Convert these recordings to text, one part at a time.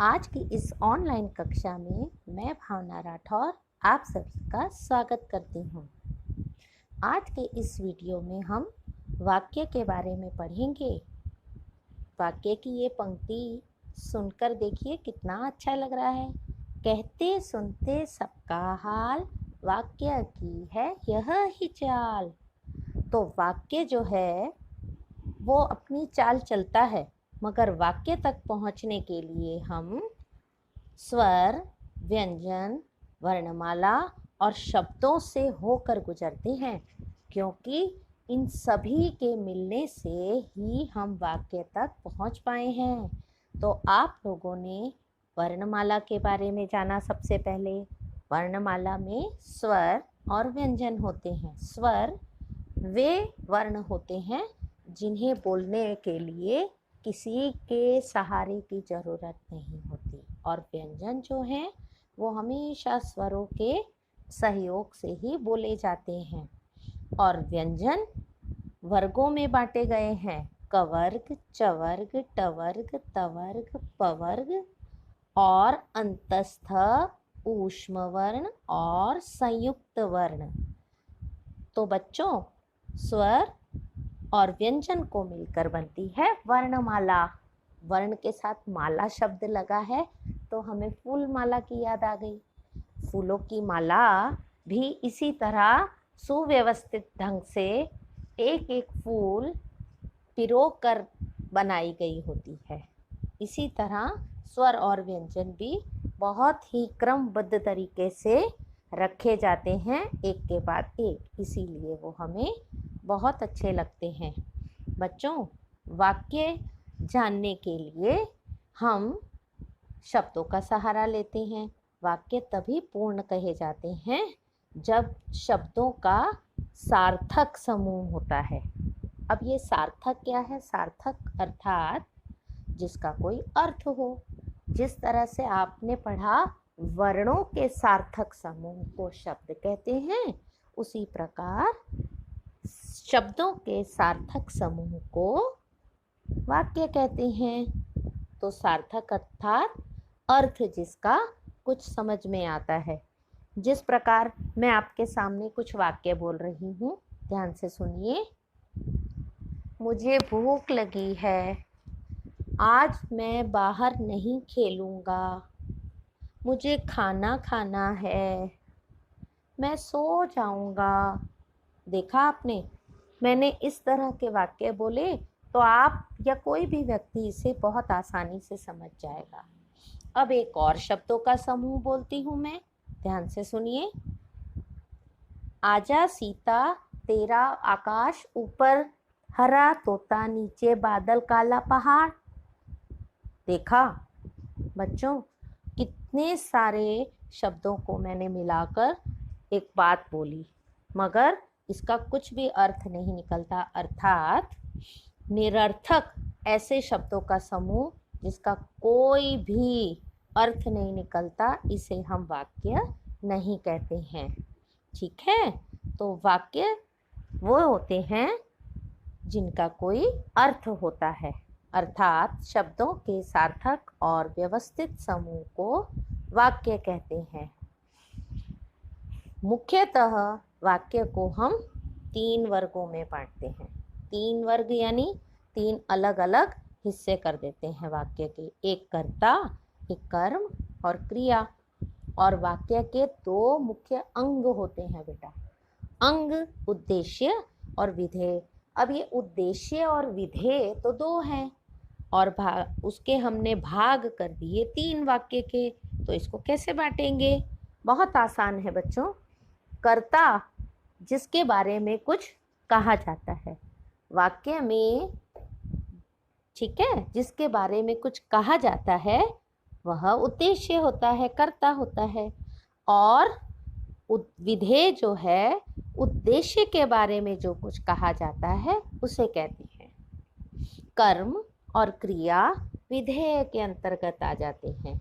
आज की इस ऑनलाइन कक्षा में मैं भावना राठौर आप सबका स्वागत करती हूँ। आज के इस वीडियो में हम वाक्य के बारे में पढ़ेंगे। वाक्य की ये पंक्ति सुनकर देखिए कितना अच्छा लग रहा है। कहते सुनते सबका हाल, वाक्य की है यह ही चाल। तो वाक्य जो है वो अपनी चाल चलता है, मगर वाक्य तक पहुंचने के लिए हम स्वर, व्यंजन, वर्णमाला और शब्दों से होकर गुजरते हैं, क्योंकि इन सभी के मिलने से ही हम वाक्य तक पहुंच पाए हैं। तो आप लोगों ने वर्णमाला के बारे में जाना। सबसे पहले वर्णमाला में स्वर और व्यंजन होते हैं। स्वर वे वर्ण होते हैं जिन्हें बोलने के लिए किसी के सहारे की ज़रूरत नहीं होती, और व्यंजन जो हैं वो हमेशा स्वरों के सहयोग से ही बोले जाते हैं। और व्यंजन वर्गों में बांटे गए हैं: कवर्ग, चवर्ग, टवर्ग, तवर्ग, पवर्ग और अंतस्थ, ऊष्म वर्ण और संयुक्त वर्ण। तो बच्चों, स्वर और व्यंजन को मिलकर बनती है वर्णमाला। वर्ण के साथ माला शब्द लगा है तो हमें फूल माला की याद आ गई। फूलों की माला भी इसी तरह सुव्यवस्थित ढंग से एक एक फूल पिरो कर बनाई गई होती है। इसी तरह स्वर और व्यंजन भी बहुत ही क्रमबद्ध तरीके से रखे जाते हैं, एक के बाद एक, इसीलिए वो हमें बहुत अच्छे लगते हैं। बच्चों, वाक्य जानने के लिए हम शब्दों का सहारा लेते हैं। वाक्य तभी पूर्ण कहे जाते हैं जब शब्दों का सार्थक समूह होता है। अब ये सार्थक क्या है? सार्थक अर्थात जिसका कोई अर्थ हो। जिस तरह से आपने पढ़ा वर्णों के सार्थक समूह को शब्द कहते हैं, उसी प्रकार शब्दों के सार्थक समूह को वाक्य कहते हैं। तो सार्थक अर्थात अर्थ जिसका कुछ समझ में आता है। जिस प्रकार मैं आपके सामने कुछ वाक्य बोल रही हूँ, ध्यान से सुनिए। मुझे भूख लगी है, आज मैं बाहर नहीं खेलूँगा, मुझे खाना खाना है, मैं सो जाऊँगा। देखा आपने, मैंने इस तरह के वाक्य बोले तो आप या कोई भी व्यक्ति इसे बहुत आसानी से समझ जाएगा। अब एक और शब्दों का समूह बोलती हूँ मैं, ध्यान से सुनिए। आजा सीता, तेरा आकाश ऊपर हरा तोता, नीचे बादल काला पहाड़। देखा बच्चों, कितने सारे शब्दों को मैंने मिलाकर एक बात बोली, मगर इसका कुछ भी अर्थ नहीं निकलता। अर्थात निरर्थक ऐसे शब्दों का समूह जिसका कोई भी अर्थ नहीं निकलता, इसे हम वाक्य नहीं कहते हैं। ठीक है? तो वाक्य वो होते हैं जिनका कोई अर्थ होता है, अर्थात शब्दों के सार्थक और व्यवस्थित समूह को वाक्य कहते हैं। मुख्यतः वाक्य को हम 3 वर्गों में बांटते हैं। 3 वर्ग यानी 3 अलग अलग हिस्से कर देते हैं वाक्य के। एक कर्ता, एक कर्म और क्रिया। और वाक्य के 2 मुख्य अंग होते हैं बेटा। अंग उद्देश्य और विधेय। अब ये उद्देश्य और विधेय तो 2 हैं, और उसके हमने भाग कर दिए 3 वाक्य के। तो इसको कैसे बांटेंगे? बहुत आसान है बच्चों। कर्ता, जिसके बारे में कुछ कहा जाता है वाक्य में, ठीक है, जिसके बारे में कुछ कहा जाता है वह उद्देश्य होता है, कर्ता होता है। और विधेय जो है, उद्देश्य के बारे में जो कुछ कहा जाता है उसे कहते हैं। कर्म और क्रिया विधेय के अंतर्गत आ जाते हैं।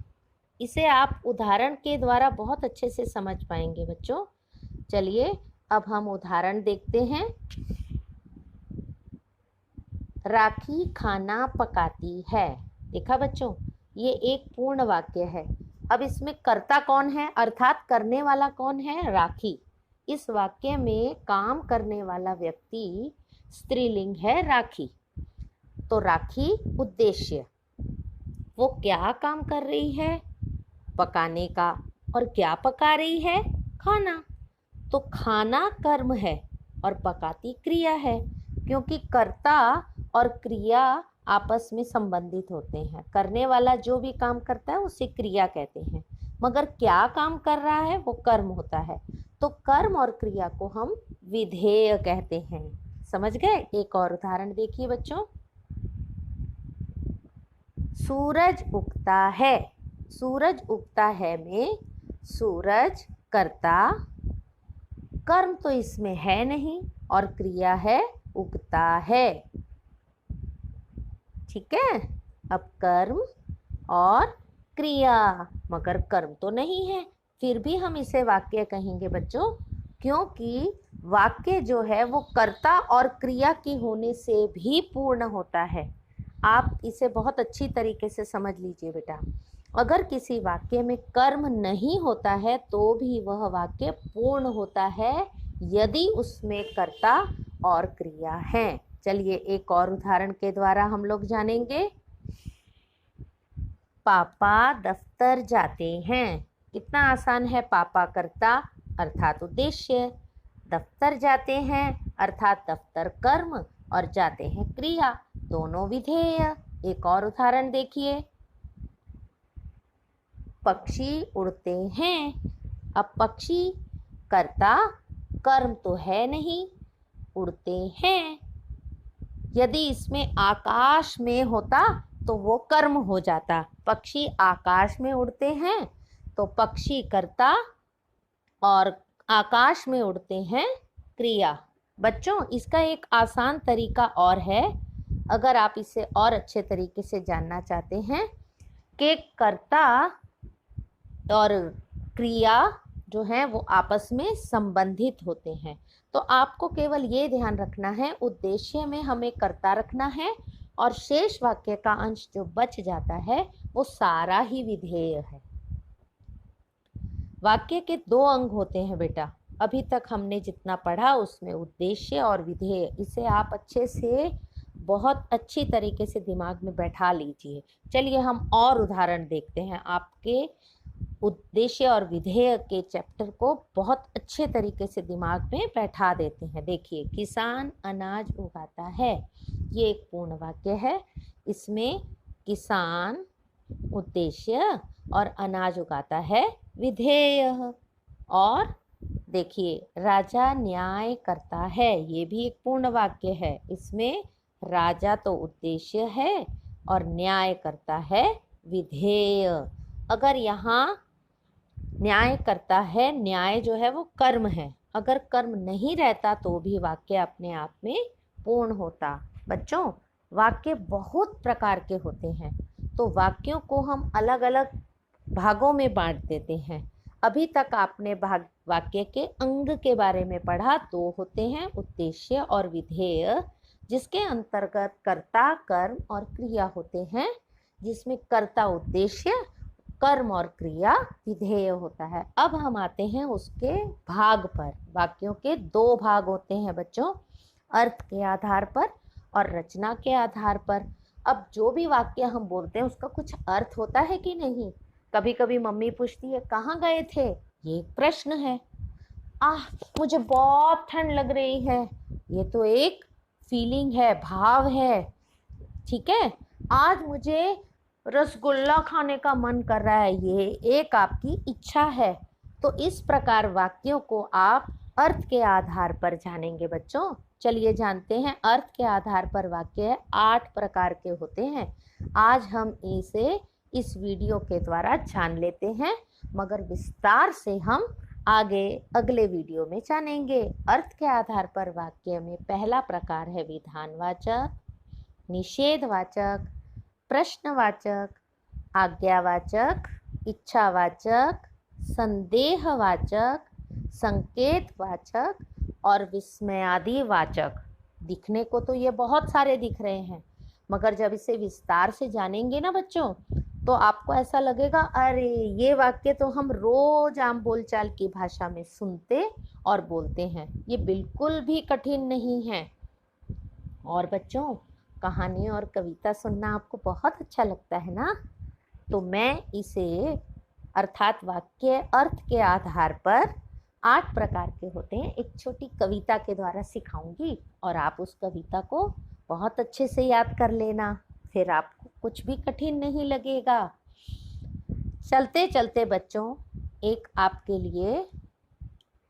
इसे आप उदाहरण के द्वारा बहुत अच्छे से समझ पाएंगे बच्चों। चलिए अब हम उदाहरण देखते हैं। राखी खाना पकाती है। देखा बच्चों, ये एक पूर्ण वाक्य है। अब इसमें कर्ता कौन है अर्थात करने वाला कौन है, राखी। इस वाक्य में काम करने वाला व्यक्ति स्त्रीलिंग है राखी। तो राखी उद्देश्य, वो क्या काम कर रही है, पकाने का। और क्या पका रही है, खाना। तो खाना कर्म है और पकाती क्रिया है, क्योंकि कर्ता और क्रिया आपस में संबंधित होते हैं। करने वाला जो भी काम करता है उसे क्रिया कहते हैं, मगर क्या काम कर रहा है वो कर्म होता है। तो कर्म और क्रिया को हम विधेय कहते हैं। समझ गए। एक और उदाहरण देखिए बच्चों। सूरज उगता है। सूरज उगता है में सूरज कर्ता, कर्म तो इसमें है नहीं, और क्रिया है उगता है। ठीक है। अब कर्म और क्रिया, मगर कर्म तो नहीं है, फिर भी हम इसे वाक्य कहेंगे बच्चों, क्योंकि वाक्य जो है वो कर्ता और क्रिया की होने से भी पूर्ण होता है। आप इसे बहुत अच्छी तरीके से समझ लीजिए बेटा। अगर किसी वाक्य में कर्म नहीं होता है तो भी वह वाक्य पूर्ण होता है, यदि उसमें कर्ता और क्रिया है। चलिए एक और उदाहरण के द्वारा हम लोग जानेंगे। पापा दफ्तर जाते हैं। कितना आसान है। पापा कर्ता अर्थात उद्देश्य, दफ्तर जाते हैं अर्थात दफ्तर कर्म, और जाते हैं क्रिया, दोनों विधेय। एक और उदाहरण देखिए। पक्षी उड़ते हैं। अब पक्षी कर्ता, कर्म तो है नहीं, उड़ते हैं। यदि इसमें आकाश में होता तो वो कर्म हो जाता। पक्षी आकाश में उड़ते हैं तो पक्षी कर्ता और आकाश में उड़ते हैं क्रिया। बच्चों इसका एक आसान तरीका और है, अगर आप इसे और अच्छे तरीके से जानना चाहते हैं कि कर्ता और क्रिया जो है वो आपस में संबंधित होते हैं, तो आपको केवल ये ध्यान रखना है, उद्देश्य में हमें कर्ता रखना है और शेष वाक्य का अंश जो बच जाता है वो सारा ही विधेय है। वाक्य के दो अंग होते हैं बेटा। अभी तक हमने जितना पढ़ा उसमें उद्देश्य और विधेय, इसे आप अच्छे से बहुत अच्छी तरीके से दिमाग में बैठा लीजिए। चलिए हम और उदाहरण देखते हैं, आपके उद्देश्य और विधेय के चैप्टर को बहुत अच्छे तरीके से दिमाग में बैठा देते हैं। देखिए, किसान अनाज उगाता है, ये एक पूर्ण वाक्य है। इसमें किसान उद्देश्य और अनाज उगाता है विधेय। और देखिए, राजा न्याय करता है, ये भी एक पूर्ण वाक्य है। इसमें राजा तो उद्देश्य है और न्याय करता है विधेय। अगर यहाँ न्याय करता है, न्याय जो है वो कर्म है, अगर कर्म नहीं रहता तो भी वाक्य अपने आप में पूर्ण होता। बच्चों वाक्य बहुत प्रकार के होते हैं, तो वाक्यों को हम अलग अलग भागों में बांट देते हैं। अभी तक आपने वाक्य के अंग के बारे में पढ़ा। दो होते हैं, उद्देश्य और विधेय, जिसके अंतर्गत कर्ता, कर्म और क्रिया होते हैं, जिसमें कर्ता उद्देश्य, कर्म और क्रिया विधेय होता है। अब हम आते हैं उसके भाग पर। वाक्यों के दो भाग होते हैं बच्चों, अर्थ के आधार पर और रचना के आधार पर। अब जो भी वाक्य हम बोलते हैं उसका कुछ अर्थ होता है कि नहीं। कभी कभी मम्मी पूछती है कहाँ गए थे, ये एक प्रश्न है। मुझे बहुत ठंड लग रही है, ये तो एक फीलिंग है, भाव है। ठीक है। आज मुझे रसगुल्ला खाने का मन कर रहा है, ये एक आपकी इच्छा है। तो इस प्रकार वाक्यों को आप अर्थ के आधार पर जानेंगे बच्चों। चलिए जानते हैं, अर्थ के आधार पर वाक्य 8 प्रकार के होते हैं। आज हम इसे इस वीडियो के द्वारा जान लेते हैं, मगर विस्तार से हम आगे अगले वीडियो में जानेंगे। अर्थ के आधार पर वाक्य में पहला प्रकार है विधानवाचक, निषेधवाचक, प्रश्नवाचक, आज्ञावाचक, इच्छावाचक, संदेहवाचक, संकेतवाचक और विस्मयादिवाचक। दिखने को तो ये बहुत सारे दिख रहे हैं, मगर जब इसे विस्तार से जानेंगे ना बच्चों, तो आपको ऐसा लगेगा अरे ये वाक्य तो हम रोज आम बोलचाल की भाषा में सुनते और बोलते हैं, ये बिल्कुल भी कठिन नहीं है। और बच्चों, कहानी और कविता सुनना आपको बहुत अच्छा लगता है ना? तो मैं इसे अर्थात वाक्य अर्थ के आधार पर 8 प्रकार के होते हैं, एक छोटी कविता के द्वारा सिखाऊंगी और आप उस कविता को बहुत अच्छे से याद कर लेना, फिर आपको कुछ भी कठिन नहीं लगेगा। चलते चलते बच्चों, एक आपके लिए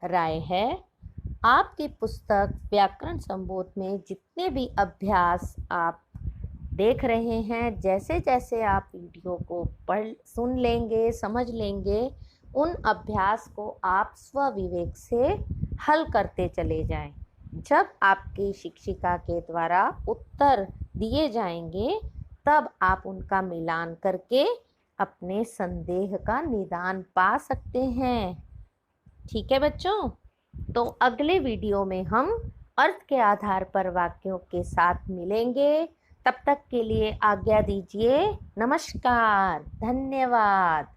राय है। आपकी पुस्तक व्याकरण संबोध में जितने भी अभ्यास आप देख रहे हैं, जैसे जैसे आप वीडियो को सुन लेंगे, समझ लेंगे, उन अभ्यास को आप स्वविवेक से हल करते चले जाएं। जब आपकी शिक्षिका के द्वारा उत्तर दिए जाएंगे, तब आप उनका मिलान करके अपने संदेह का निदान पा सकते हैं। ठीक है बच्चों? तो अगले वीडियो में हम अर्थ के आधार पर वाक्यों के साथ मिलेंगे। तब तक के लिए आज्ञा दीजिए। नमस्कार, धन्यवाद।